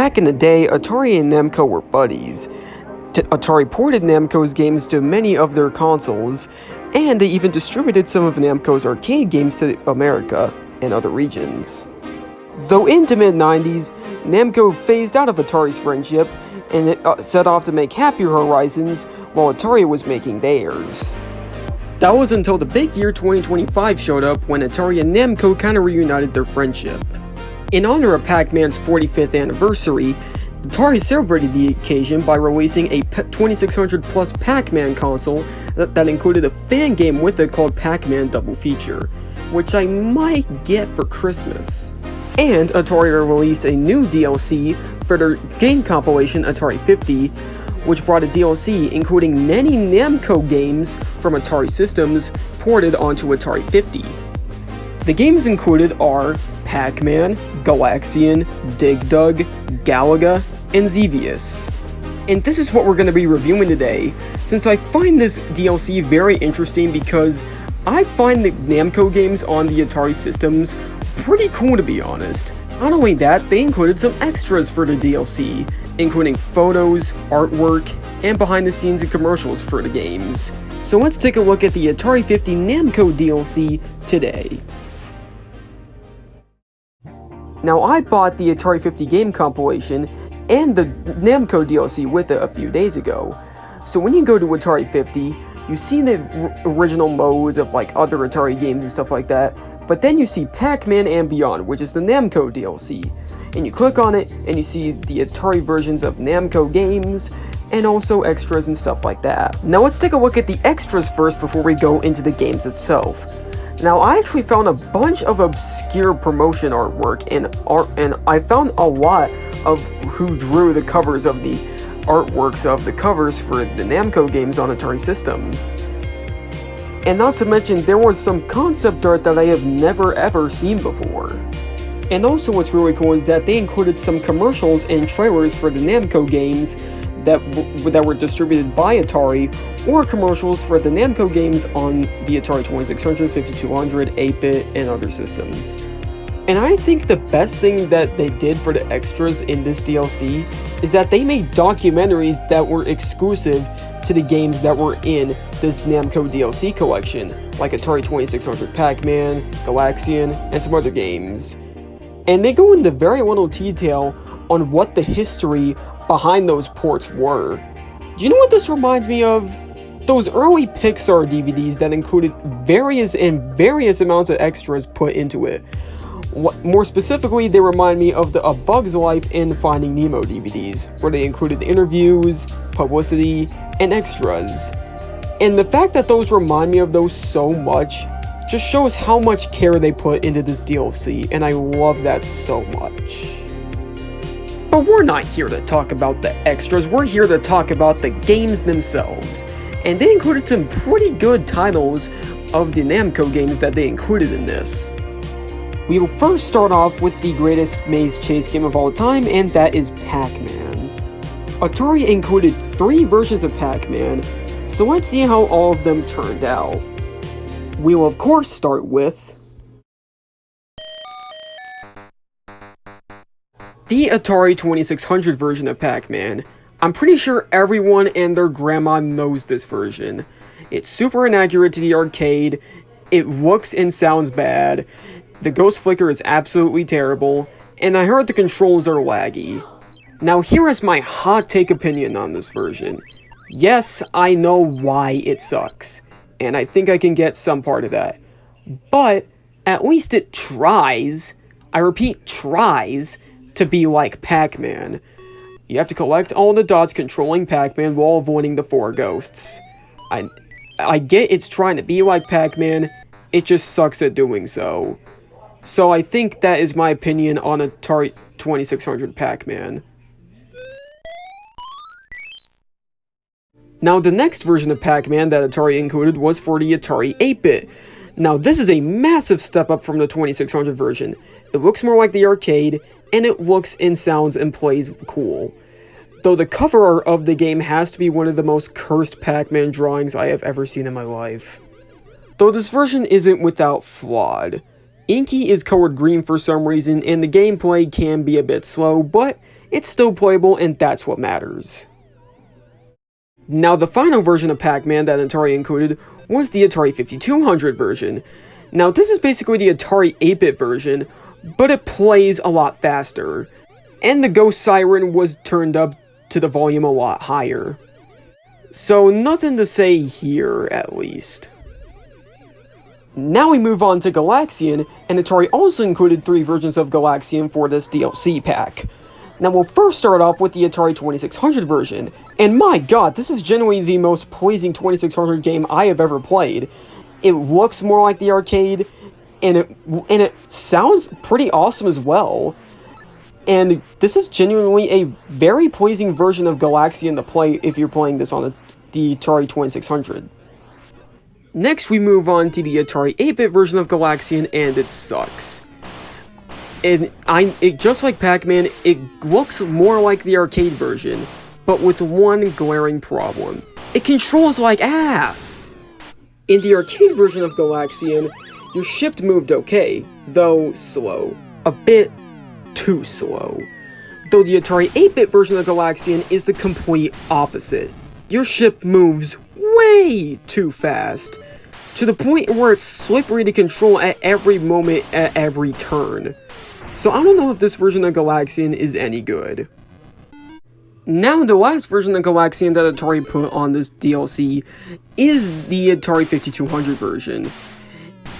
Back in the day, Atari and Namco were buddies. Atari ported Namco's games to many of their consoles, and they even distributed some of Namco's arcade games to America and other regions. Though in the mid-90s, Namco phased out of Atari's friendship and set off to make Happier Horizons while Atari was making theirs. That was until the big year 2025 showed up when Atari and Namco kinda reunited their friendship. In honor of Pac-Man's 45th anniversary, Atari celebrated the occasion by releasing a 2600 plus Pac-Man console that included a fan game with it called Pac-Man Double Feature, which I might get for Christmas. And Atari released a new DLC for their game compilation Atari 50, which brought a DLC including many Namco games from Atari systems ported onto Atari 50. The games included are Pac-Man, Galaxian, Dig Dug, Galaga, and Xevious. And this is what we're going to be reviewing today, since I find this DLC very interesting because I find the Namco games on the Atari systems pretty cool, to be honest. Not only that, they included some extras for the DLC, including photos, artwork, and behind the scenes and commercials for the games. So let's take a look at the Atari 50 Namco DLC today. Now, I bought the Atari 50 game compilation and the Namco DLC with it a few days ago. So when you go to Atari 50, you see the original modes of like other Atari games and stuff like that, but then you see Pac-Man and Beyond, which is the Namco DLC. And you click on it, and you see the Atari versions of Namco games, and also extras and stuff like that. Now let's take a look at the extras first before we go into the games itself. Now, I actually found a bunch of obscure promotion artwork and I found a lot of who drew the covers of the artworks of the covers for the Namco games on Atari systems. And not to mention, there was some concept art that I have never ever seen before. And also what's really cool is that they included some commercials and trailers for the Namco games that were distributed by Atari, or commercials for the Namco games on the Atari 2600, 5200, 8-bit, and other systems. And I think the best thing that they did for the extras in this DLC is that they made documentaries that were exclusive to the games that were in this Namco DLC collection, like Atari 2600 Pac-Man, Galaxian, and some other games. And they go into very little detail on what the history behind those ports were. Do you know what this reminds me of? Those early Pixar DVDs that included various amounts of extras put into it. More specifically, they remind me of the A Bug's Life and Finding Nemo DVDs, where they included interviews, publicity, and extras. And the fact that those remind me of those so much just shows how much care they put into this DLC, and I love that so much. But we're not here to talk about the extras, we're here to talk about the games themselves. And they included some pretty good titles of the Namco games that they included in this. We will first start off with the greatest maze chase game of all time, and that is Pac-Man. Atari included 3 versions of Pac-Man, so let's see how all of them turned out. We will of course start with the Atari 2600 version of Pac-Man. I'm pretty sure everyone and their grandma knows this version. It's super inaccurate to the arcade, it looks and sounds bad, the ghost flicker is absolutely terrible, and I heard the controls are laggy. Now here is my hot take opinion on this version. Yes, I know why it sucks, and I think I can get some part of that. But at least it tries, I repeat tries, to be like Pac-Man. You have to collect all the dots controlling Pac-Man while avoiding the 4 ghosts. I get it's trying to be like Pac-Man, it just sucks at doing so. So I think that is my opinion on Atari 2600 Pac-Man. Now the next version of Pac-Man that Atari included was for the Atari 8-bit. Now this is a massive step up from the 2600 version. It looks more like the arcade, and it looks and sounds and plays cool. Though the cover art of the game has to be one of the most cursed Pac-Man drawings I have ever seen in my life. Though this version isn't without flawed. Inky is colored green for some reason, and the gameplay can be a bit slow, but it's still playable, and that's what matters. Now, the final version of Pac-Man that Atari included was the Atari 5200 version. Now, this is basically the Atari 8-bit version, but it plays a lot faster, and the Ghost Siren was turned up to the volume a lot higher. So, nothing to say here, at least. Now we move on to Galaxian, and Atari also included 3 versions of Galaxian for this DLC pack. Now we'll first start off with the Atari 2600 version, and my god, this is genuinely the most pleasing 2600 game I have ever played. It looks more like the arcade, and it sounds pretty awesome as well. And this is genuinely a very pleasing version of Galaxian to play if you're playing this on the Atari 2600. Next we move on to the Atari 8-bit version of Galaxian, and it sucks. And just like Pac-Man, it looks more like the arcade version, but with one glaring problem. It controls like ass! In the arcade version of Galaxian, your ship moved okay, though slow. A bit too slow. Though the Atari 8-bit version of Galaxian is the complete opposite. Your ship moves way too fast, to the point where it's slippery to control at every moment, at every turn. So I don't know if this version of Galaxian is any good. Now the last version of Galaxian that Atari put on this DLC is the Atari 5200 version.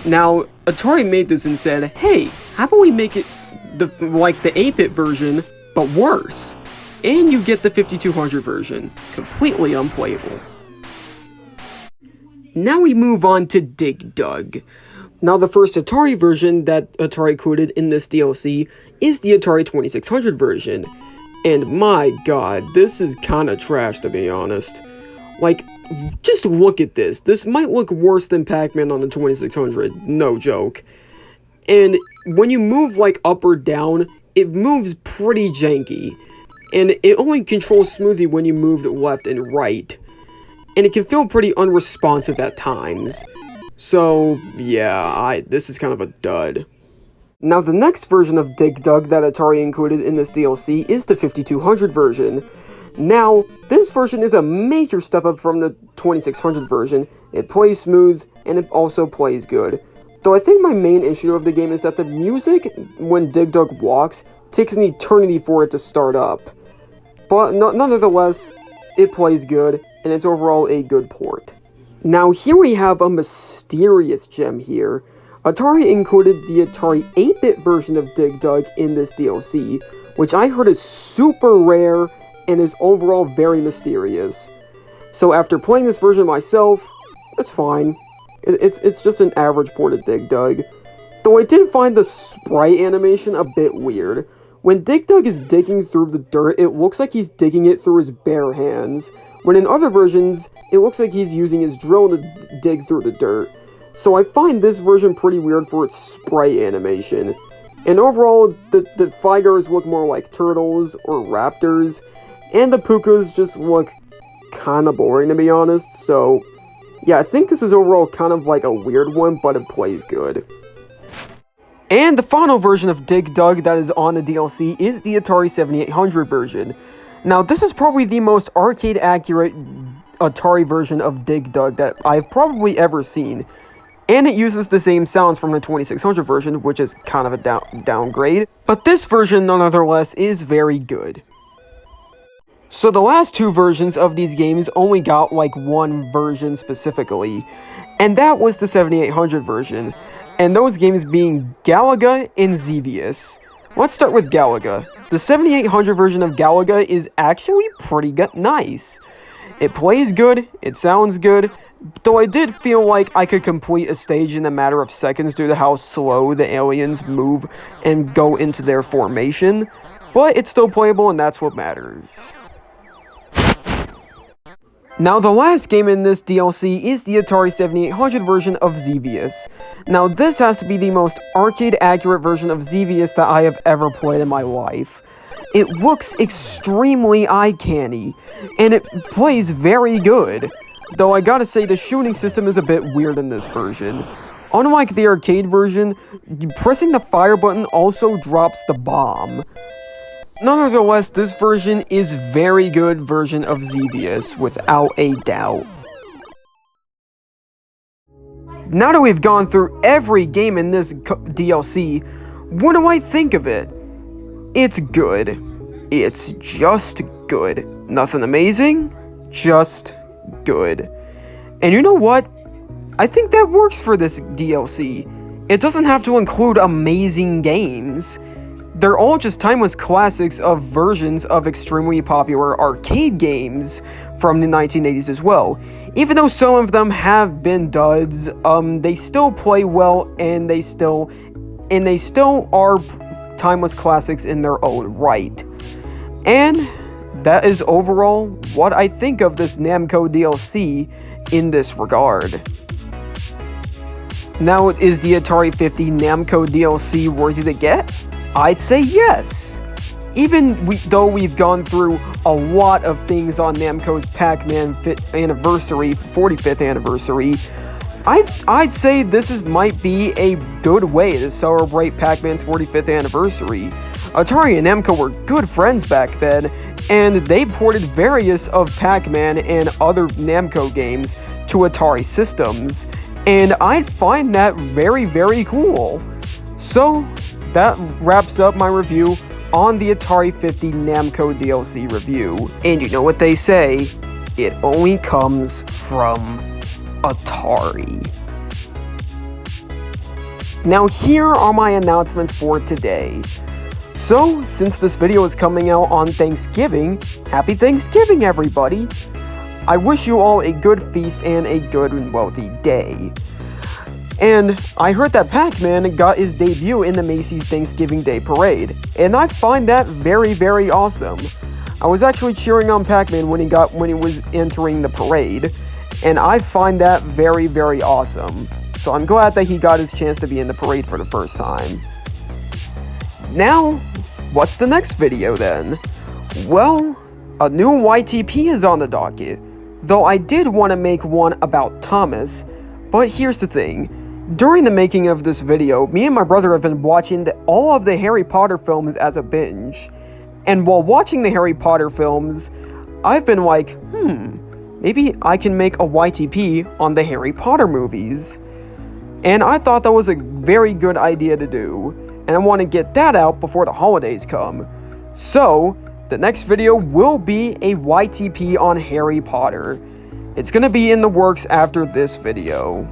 Now, Atari made this and said, hey, how about we make it like the 8-bit version, but worse? And you get the 5200 version, completely unplayable. Now we move on to Dig Dug. Now the first Atari version that Atari included in this DLC is the Atari 2600 version. And my god, this is kinda trash to be honest. Like, just look at this. This might look worse than Pac-Man on the 2600, no joke. And when you move like up or down, it moves pretty janky. And it only controls smoothly when you move left and right. And it can feel pretty unresponsive at times. So, yeah, this is kind of a dud. Now, the next version of Dig Dug that Atari included in this DLC is the 5200 version. Now, this version is a major step up from the 2600 version. It plays smooth, and it also plays good. Though I think my main issue of the game is that the music, when Dig Dug walks, takes an eternity for it to start up. But nonetheless, it plays good, and it's overall a good port. Now here we have a mysterious gem here. Atari included the Atari 8-bit version of Dig Dug in this DLC, which I heard is super rare and is overall very mysterious. So after playing this version myself, it's fine. It's just an average port of Dig Dug. Though I did find the sprite animation a bit weird. When Dig Dug is digging through the dirt, it looks like he's digging it through his bare hands, when in other versions, it looks like he's using his drill to dig through the dirt. So I find this version pretty weird for its sprite animation. And overall, the Fighters look more like turtles or raptors, and the Pukas just look kinda boring to be honest, so yeah, I think this is overall kind of like a weird one, but it plays good. And the final version of Dig Dug that is on the DLC is the Atari 7800 version. Now, this is probably the most arcade-accurate Atari version of Dig Dug that I've probably ever seen. And it uses the same sounds from the 2600 version, which is kind of a downgrade. But this version, nonetheless, is very good. So the last 2 versions of these games only got like one version specifically. And that was the 7800 version. And those games being Galaga and Xevious. Let's start with Galaga. The 7800 version of Galaga is actually pretty nice. It plays good, it sounds good, though I did feel like I could complete a stage in a matter of seconds due to how slow the aliens move and go into their formation, but it's still playable and that's what matters. Now, the last game in this DLC is the Atari 7800 version of Xevious. Now, this has to be the most arcade-accurate version of Xevious that I have ever played in my life. It looks extremely eye-canny, and it plays very good. Though I gotta say, the shooting system is a bit weird in this version. Unlike the arcade version, pressing the fire button also drops the bomb. Nonetheless, this version is very good version of Xevious, without a doubt. Now that we've gone through every game in this DLC, what do I think of it? It's good. It's just good. Nothing amazing, just good. And you know what? I think that works for this DLC. It doesn't have to include amazing games. They're all just timeless classics of versions of extremely popular arcade games from the 1980s as well. Even though some of them have been duds, they still play well, and they still are timeless classics in their own right. And that is overall what I think of this Namco DLC in this regard. Now, is the Atari 50 Namco DLC worthy to get? I'd say yes. Even though we've gone through a lot of things on Namco's Pac-Man 45th anniversary, I'd say this might be a good way to celebrate Pac-Man's 45th anniversary. Atari and Namco were good friends back then, and they ported various of Pac-Man and other Namco games to Atari systems, and I'd find that very, very cool. So, that wraps up my review on the Atari 50 Namco DLC review. And you know what they say, it only comes from Atari. Now here are my announcements for today. So, since this video is coming out on Thanksgiving, happy Thanksgiving everybody! I wish you all a good feast and a good and wealthy day. And I heard that Pac-Man got his debut in the Macy's Thanksgiving Day Parade, and I find that very, very awesome. I was actually cheering on Pac-Man when he was entering the parade, and I find that very, very awesome. So I'm glad that he got his chance to be in the parade for the first time. Now, what's the next video then? Well, a new YTP is on the docket, though I did want to make one about Thomas, but here's the thing. During the making of this video, me and my brother have been watching all of the Harry Potter films as a binge. And while watching the Harry Potter films, I've been like, maybe I can make a YTP on the Harry Potter movies. And I thought that was a very good idea to do, and I want to get that out before the holidays come. So, the next video will be a YTP on Harry Potter. It's going to be in the works after this video.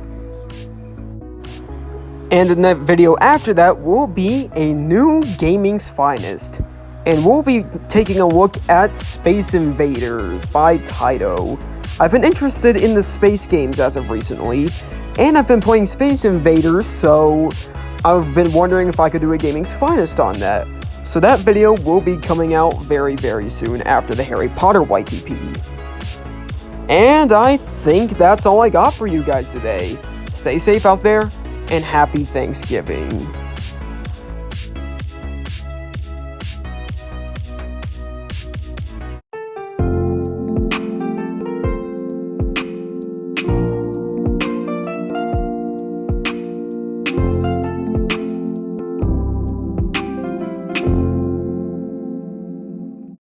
And in that video after that will be a new Gaming's Finest. And we'll be taking a look at Space Invaders by Taito. I've been interested in the space games as of recently, and I've been playing Space Invaders, so I've been wondering if I could do a Gaming's Finest on that. So that video will be coming out very, very soon after the Harry Potter YTP. And I think that's all I got for you guys today. Stay safe out there, and happy Thanksgiving.